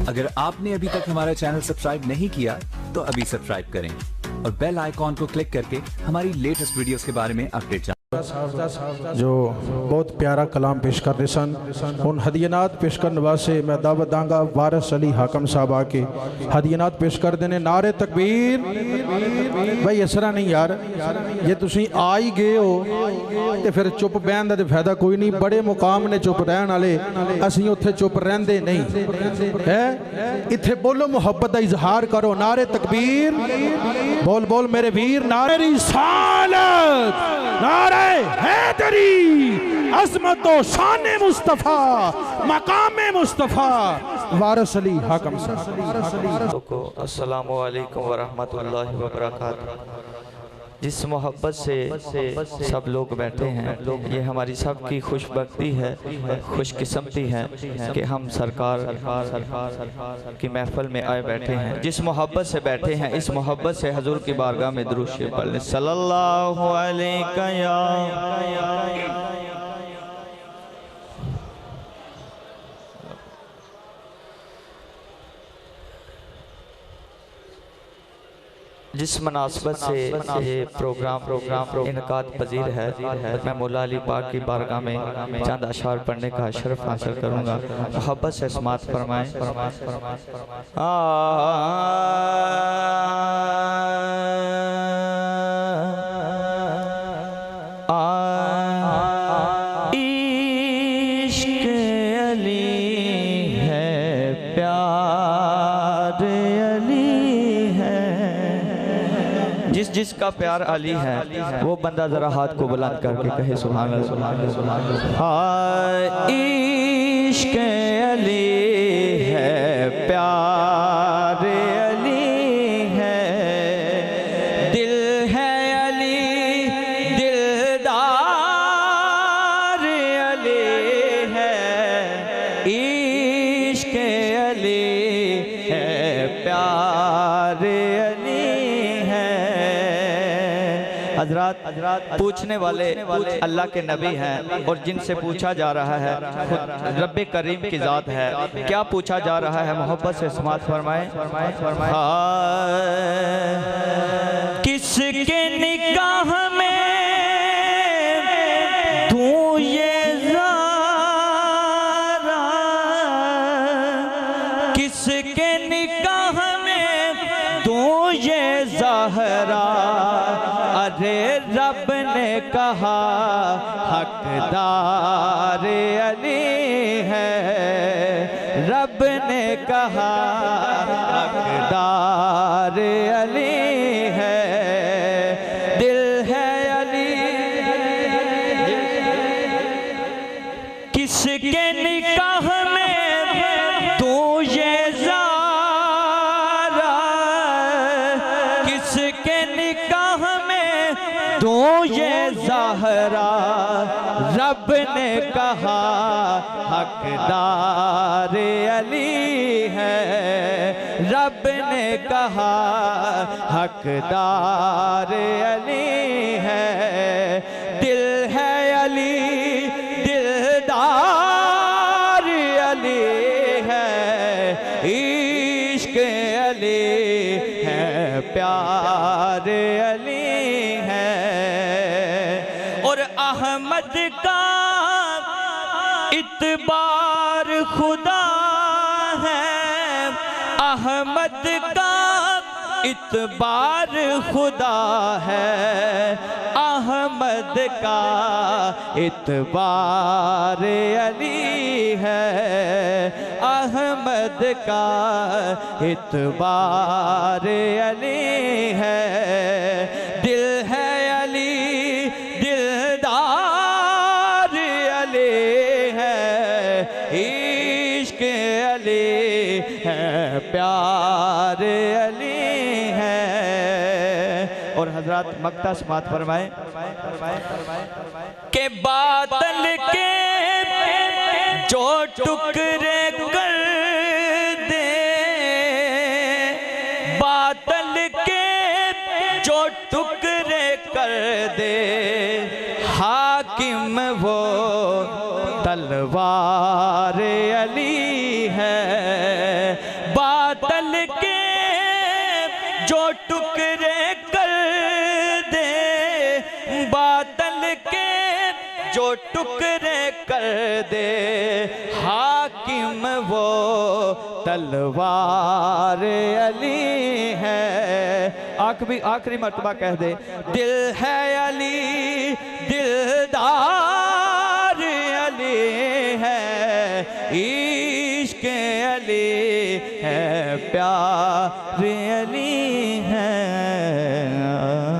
अगर आपने अभी तक हमारा चैनल सब्सक्राइब नहीं किया तो अभी सब्सक्राइब करें और बेल आइकॉन को क्लिक करके हमारी लेटेस्ट वीडियोस के बारे में अपडेट जानें। जो बहुत प्यारा कलाम पेश कर रहे सन, उन हदीनात पेश करने वास्ते मैं दावत दांगा वारिस अली हाकम साहब आके हदीनात पेश कर देने। नारे तकबीर। भाई इस तरह नहीं यार, जे तुसी आ ही गए हो तो फिर चुप बहन का तो फायदा कोई नहीं। बड़े मुकाम ने चुप रहने वाले, असीं उत्थे चुप रहंदे नहीं है। इत्थे बोलो, मुहब्बत का इजहार करो। नारे तकबीर। बोल बोल मेरे वीर। नारे रिसालत, नारे हैदरी, अज़मत व शान मुस्तफ़ा, मकाम मुस्तफ़ा, वारिस अली हाकम साहब। अस्सलामु अलैकुम व रहमतुल्लाहि व बरकातुहू। जिस मोहब्बत से सब लोग बैठे हैं, ये हमारी सब की खुशबख्ती है, खुशकिस्मती है कि हम सरकार की महफिल में आए बैठे हैं। जिस मोहब्बत से बैठे हैं, इस मोहब्बत से हजूर की बारगाह में दुरूद शरीफ पढ़ लें। सल्लल्लाहु अलैहि या जिस मुनासबत से ये प्रोग्राम इनकाद पजीर है, मैं मौला अली पाक की बारगाह में चंद अशार पढ़ने का शर्फ हासिल करूँगा। मोहब्बत से समात फरमाएं। इश्क अली है, प्यार अली है। जिसका प्यार अली है वो बंदा जरा हाथ को बुलंद करके कहे सुभान अल्लाह। हाय इश्क अली है, प्यार अली है, दिल है अली, दिलदार अली है। इश्क अली है, प्यार अली है। हजरात पूछने वाले अल्लाह के नबी हैं और जिनसे पूछा जा रहा है रब्बे करीम की ज़ात है। क्या पूछा जा रहा है? मोहब्बत से समात फरमाएं। किसके निगाह में तू ये ज़ारा, किसके निगाह में तू ये ज़हरा। अरे रब ने कहा हकदार अली है, रब ने कहा हकदार अली है। दिल है अली, किसके निकाह में तू ये ज़ारा, किसके निकाह में तू ये ज़हरा। रब ने कहा हकदार अली है, रब ने कहा हकदार अली है। दिल है अली, दिलदार अली है। इश्क अली है, प्यार अली है। और अहमद का इतबार खुदा है, अहमद का इतबार खुदा है। अहमद का इतबार अली है, अहमद का इतबार अली है। दिल है अली, दिलदार अली है। इश्क अली है, प्यार अली है। और हजरत मक्ता समात फरमाए के बादल के जो टुकड़े कर दे, बादल के जो टुकड़े कर दे। हाकिम वो तलवार अली है, जो टुकड़े कर दे बादल के, जो टुकड़े कर दे हाकिम वो तलवार अली है। आखिरी मर्तबा कह दे, दिल है अली दिलदार अली है।